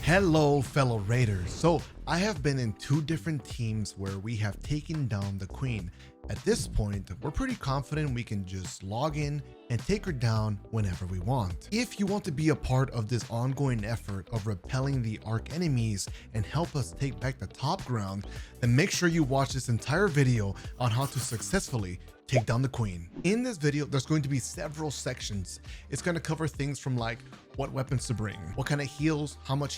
Hello fellow raiders. So I have been in two different teams where we have taken down the queen. At this point, we're pretty confident we can just log in and take her down whenever we want. If you want to be a part of this ongoing effort of repelling the arc enemies and help us take back the top ground, then make sure you watch this entire video on how to successfully take down the queen. In this video, there's going to be several sections. It's going to cover things from like what weapons to bring, what kind of heals, how much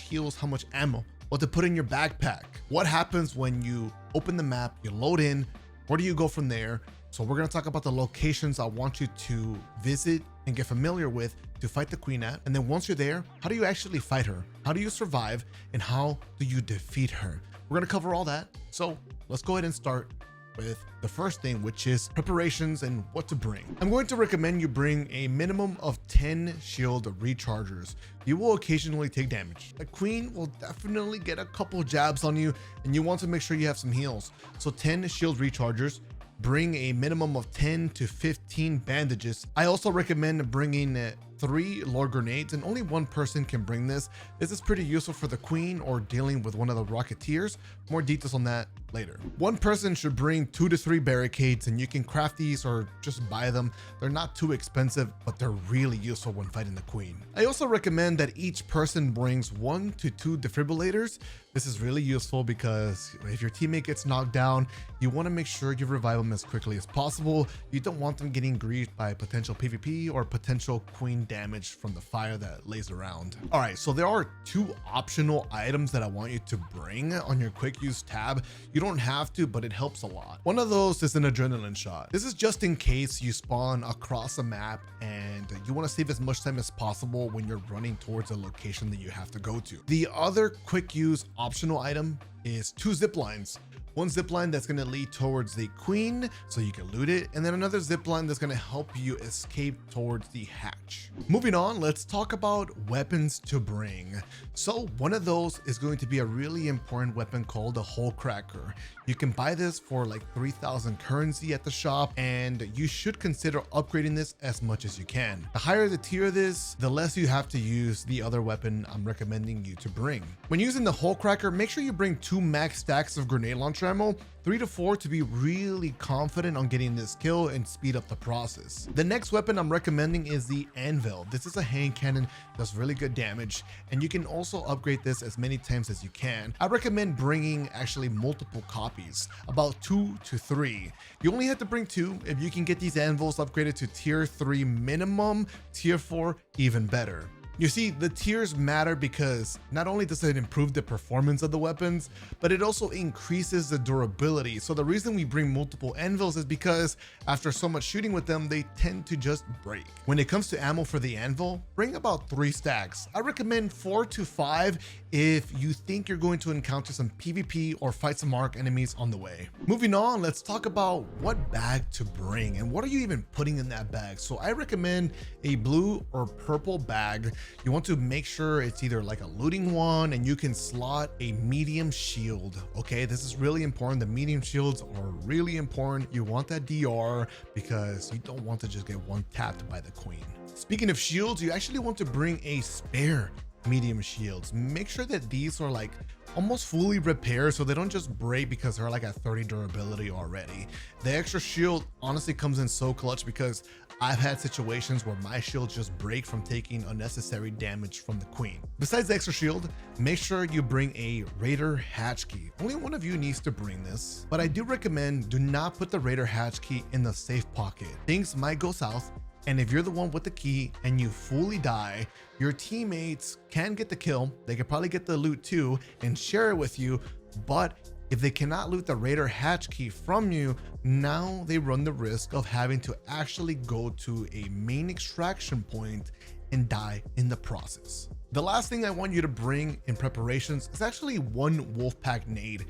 ammo, what to put in your backpack, what happens when you open the map, you load in, where do you go from there? So we're going to talk about the locations I want you to visit and get familiar with to fight the queen at. And then once you're there, how do you actually fight her? How do you survive? And how do you defeat her? We're going to cover all that. So let's go ahead and start with the first thing, which is preparations and what to bring. I'm going to recommend you bring a minimum of 10 shield rechargers. You will occasionally take damage. The queen will definitely get a couple jabs on you, and you want to make sure you have some heals. So 10 shield rechargers. Bring a minimum of 10 to 15 bandages. I also recommend bringing 3 lore grenades, and only one person can bring this. This is pretty useful for the queen or dealing with one of the rocketeers. More details on that later. One person should bring 2 to 3 barricades, and you can craft these or just buy them. They're not too expensive, but they're really useful when fighting the queen. I also recommend that each person brings 1 to 2 defibrillators. This is really useful because if your teammate gets knocked down, you want to make sure you revive them as quickly as possible. You don't want them getting griefed by potential PvP or potential queen damage from the fire that lays around. All right, so there are 2 optional items that I want you to bring on your quick use tab. You don't have to, but it helps a lot. One of those is an adrenaline shot. This is just in case you spawn across a map and you want to save as much time as possible when you're running towards a location that you have to go to. The other quick use optional item is 2 zip lines. One zip line that's going to lead towards the queen so you can loot it, and then another zip line that's going to help you escape towards the hatch. Moving on, let's talk about weapons to bring. So one of those is going to be a really important weapon called a hole cracker. You can buy this for like 3,000 currency at the shop, and you should consider upgrading this as much as you can. The higher the tier of this, the less you have to use the other weapon I'm recommending you to bring. When using the hole cracker, make sure you bring 2 max stacks of grenade launcher ammo, 3 to 4 to be really confident on getting this kill and speed up the process. The next weapon I'm recommending is the anvil. This is a hand cannon, does really good damage, and you can also upgrade this as many times as you can. I recommend bringing actually multiple copies, about 2 to 3. You only have to bring 2. If you can get these anvils upgraded to tier 3 minimum, tier 4 even better. You see, the tiers matter because not only does it improve the performance of the weapons, but it also increases the durability. So the reason we bring multiple anvils is because after so much shooting with them, they tend to just break. When it comes to ammo for the anvil, bring about 3 stacks. I recommend 4 to 5 if you think you're going to encounter some PvP or fight some arc enemies on the way. Moving on, let's talk about what bag to bring and what are you even putting in that bag. So I recommend a blue or purple bag. You want to make sure it's either like a looting one, and you can slot a medium shield. Okay, this is really important. The medium shields are really important. You want that DR because you don't want to just get one tapped by the queen. Speaking of shields, you actually want to bring a spare medium shields. Make sure that these are like almost fully repaired so they don't just break because they're like at 30 durability already. The extra shield honestly comes in so clutch because I've had situations where my shield just break from taking unnecessary damage from the queen. Besides the extra shield, make sure you bring a raider hatch key. Only one of you needs to bring this, but I do recommend do not put the raider hatch key in the safe pocket. Things might go south, and if you're the one with the key and you fully die, your teammates can get the kill. They could probably get the loot too and share it with you, but if they cannot loot the raider hatch key from you, now they run the risk of having to actually go to a main extraction point and die in the process. The last thing I want you to bring in preparations is actually 1 wolfpack nade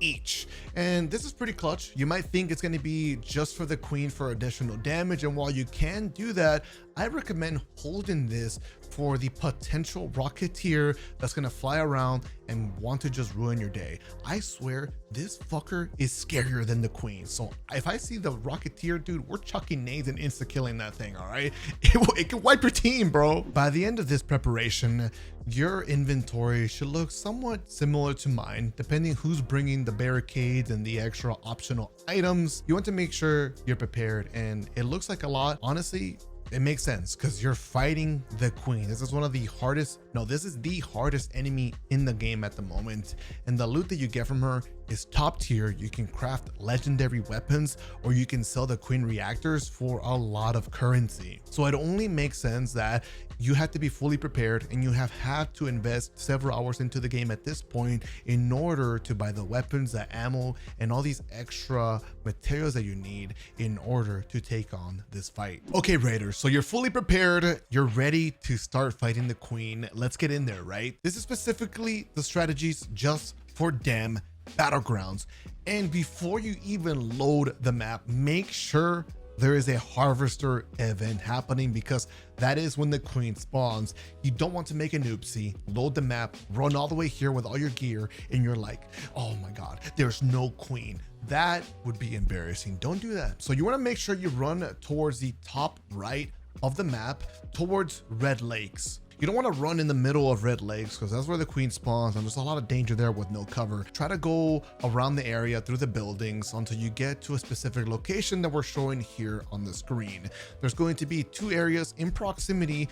each, and this is pretty clutch. You might think it's going to be just for the queen for additional damage, and while you can do that, I recommend holding this for the potential Rocketeer that's gonna fly around and want to just ruin your day. I swear this fucker is scarier than the Queen. So if I see the Rocketeer, dude, we're chucking nades and insta-killing that thing, all right? It can wipe your team, bro. By the end of this preparation, your inventory should look somewhat similar to mine, depending who's bringing the barricades and the extra optional items. You want to make sure you're prepared, and it looks like a lot. Honestly, it makes sense because you're fighting the Queen. This is one of the hardest, no, this is the hardest enemy in the game at the moment. And the loot that you get from her is top tier. You can craft legendary weapons, or you can sell the Queen reactors for a lot of currency. So it only makes sense that you have to be fully prepared, and you have had to invest several hours into the game at this point in order to buy the weapons, the ammo, and all these extra materials that you need in order to take on this fight. Okay, Raiders, so you're fully prepared. You're ready to start fighting the Queen. Let's get in there, right? This is specifically the strategies just for damn Battlegrounds. And before you even load the map, make sure there is a harvester event happening, because that is when the Queen spawns. You don't want to make an oopsie, load the map, run all the way here with all your gear, and you're like, oh my God, there's no Queen. That would be embarrassing. Don't do that. So you want to make sure you run towards the top right of the map, towards Red Lakes. You don't want to run in the middle of Red Lakes, because that's where the Queen spawns, and there's a lot of danger there with no cover. Try to go around the area through the buildings until you get to a specific location that we're showing here on the screen. There's going to be 2 areas in proximity.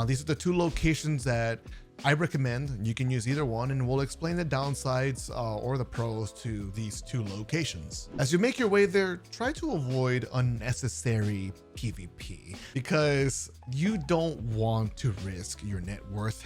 These are the 2 locations that I recommend. You can use either one, and we'll explain the downsides or the pros to these 2 locations. As you make your way there, try to avoid unnecessary PvP, because you don't want to risk your net worth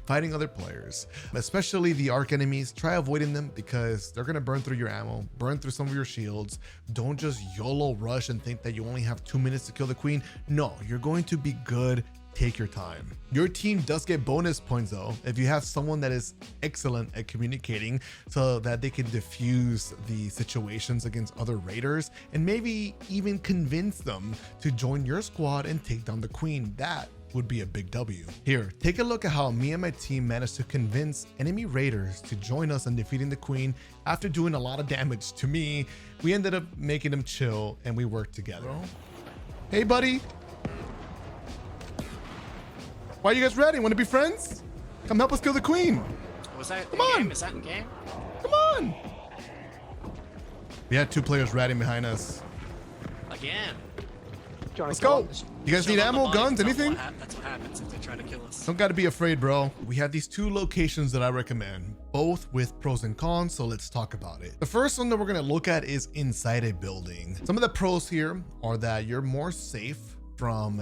fighting other players, especially the arc enemies. Try avoiding them, because they're going to burn through your ammo, burn through some of your shields. Don't just YOLO rush and think that you only have 2 minutes to kill the Queen. No, you're going to be good. Take your time. Your team does get bonus points though if you have someone that is excellent at communicating, so that they can diffuse the situations against other raiders, and maybe even convince them to join your squad and take down the Queen. That would be a big W. Here, take a look at how me and my team managed to convince enemy raiders to join us in defeating the Queen. After doing a lot of damage to me, we ended up making them chill, and we worked together. Hey buddy, why are you guys ready? Want to be friends? Come help us kill the Queen. Was that Come on. game? Is that in game? Come on. We had 2 players ratting behind us. Again. Let's go. You guys need ammo, guns, anything? That's what happens if they try to kill us. Don't got to be afraid, bro. We have these 2 locations that I recommend, both with pros and cons, so let's talk about it. The first one that we're going to look at is inside a building. Some of the pros here are that you're more safe from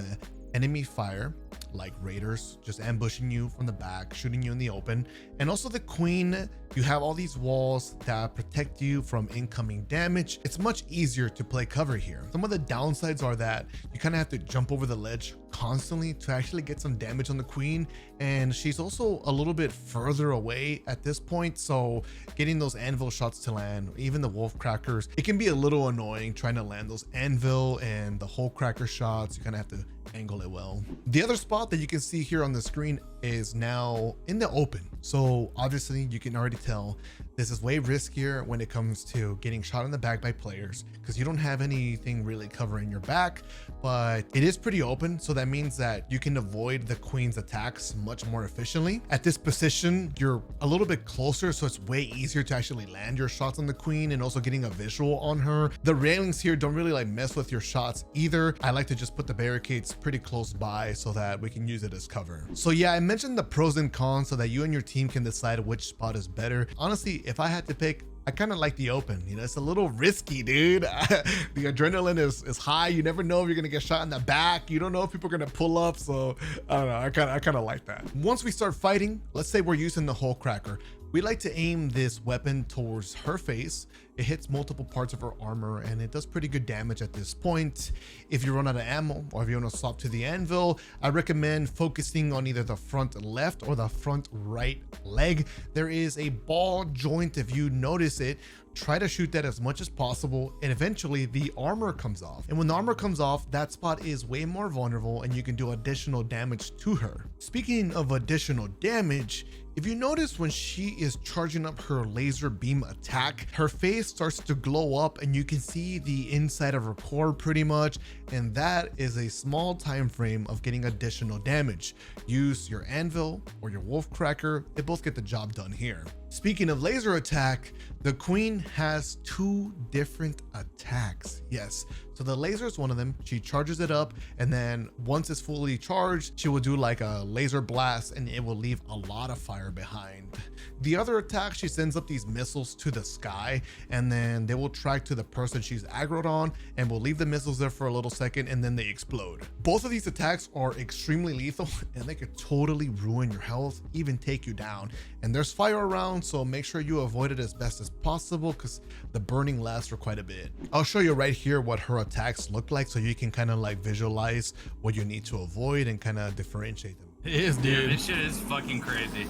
enemy fire, like raiders just ambushing you from the back, shooting you in the open. And also the Queen, you have all these walls that protect you from incoming damage. It's much easier to play cover here. Some of the downsides are that you kind of have to jump over the ledge constantly to actually get some damage on the Queen, and she's also a little bit further away at this point, so getting those anvil shots to land, even the wolf crackers, it can be a little annoying trying to land those anvil and the hole cracker shots. You kind of have to angle it well. The other spot that you can see here on the screen is now in the open, so obviously you can already tell this is way riskier when it comes to getting shot in the back by players, because you don't have anything really covering your back, but it is pretty open, so that means that you can avoid the Queen's attacks much more efficiently. At this position, you're a little bit closer, so it's way easier to actually land your shots on the Queen and also getting a visual on her. The railings here don't really like mess with your shots either. I like to just put the barricades pretty close by so that we can use it as cover. So yeah, I mentioned the pros and cons so that you and your team can decide which spot is better. Honestly, if I had to pick, I kind of like the open. You know, it's a little risky, dude. The adrenaline is high. You never know if you're gonna get shot in the back. You don't know if people are gonna pull up. So I don't know. I kind of like that. Once we start fighting, let's say we're using the hole cracker. We like to aim this weapon towards her face. It hits multiple parts of her armor, and it does pretty good damage at this point. If you run out of ammo, or if you want to swap to the anvil, I recommend focusing on either the front left or the front right leg. There is a ball joint, if you notice it, try to shoot that as much as possible, and eventually the armor comes off. And when the armor comes off, that spot is way more vulnerable and you can do additional damage to her. Speaking of additional damage, if you notice when she is charging up her laser beam attack, her face starts to glow up and you can see the inside of her core pretty much, and that is a small time frame of getting additional damage. Use your anvil or your wolf cracker, they both get the job done here. Speaking of laser attack, the queen has 2 different attacks. Yes, so the laser is one of them. She charges it up, and then once it's fully charged, she will do like a laser blast and it will leave a lot of fire behind. The other attack, she sends up these missiles to the sky, and then they will track to the person she's aggroed on and will leave the missiles there for a little second and then they explode. Both of these attacks are extremely lethal and they could totally ruin your health, even take you down. And there's fire around, so make sure you avoid it as best as possible because the burning lasts for quite a bit. I'll show you right here what her attacks look like so you can kind of like visualize what you need to avoid and kind of differentiate them. It is, dude. This shit is fucking crazy.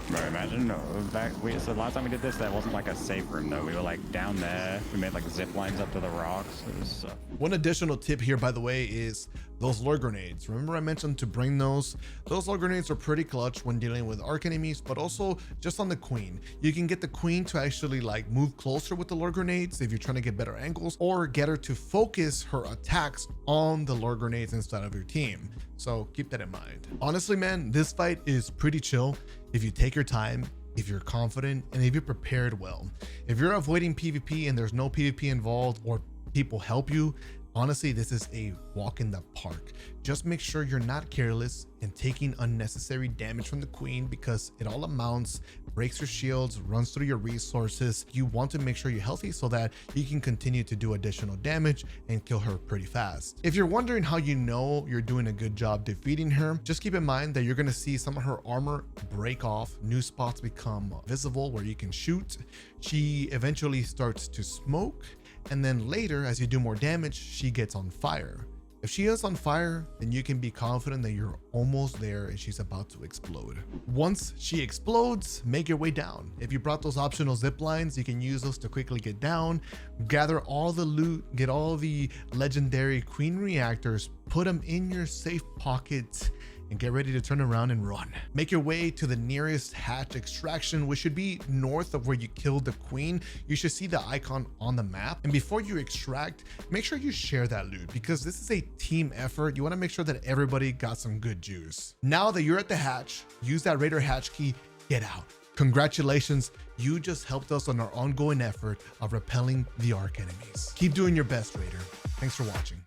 Bro, imagine so the last time we did this, that wasn't like a safe room though. We were like down there. We made like zip lines up to the rocks. It was One additional tip here, by the way, is those lure grenades. Remember I mentioned to bring those? Those lure grenades are pretty clutch when dealing with arc enemies, but also just on the queen. You can get the queen to actually like move closer with the lure grenades if you're trying to get better angles, or get her to focus her attacks on the lure grenades instead of your team. So keep that in mind. Honestly, man, this fight is pretty chill if you take your time, if you're confident, and if you're prepared well. If you're avoiding PvP and there's no PvP involved or people help you, honestly, this is a walk in the park. Just make sure you're not careless and taking unnecessary damage from the queen, because it all amounts, breaks your shields, runs through your resources. You want to make sure you're healthy so that you can continue to do additional damage and kill her pretty fast. If you're wondering how you know you're doing a good job defeating her, just keep in mind that you're going to see some of her armor break off, new spots become visible where you can shoot. She eventually starts to smoke, and then later, as you do more damage, she gets on fire. If she is on fire, then you can be confident that you're almost there and she's about to explode. Once she explodes, make your way down. If you brought those optional zip lines, you can use those to quickly get down, gather all the loot, get all the legendary queen reactors, put them in your safe pocket, and get ready to turn around and run. Make your way to the nearest hatch extraction, which should be north of where you killed the queen. You should see the icon on the map. And before you extract, make sure you share that loot, because this is a team effort. You want to make sure that everybody got some good juice. Now that you're at the hatch, use that Raider hatch key, get out. Congratulations, you just helped us on our ongoing effort of repelling the arc enemies. Keep doing your best, Raider. Thanks for watching.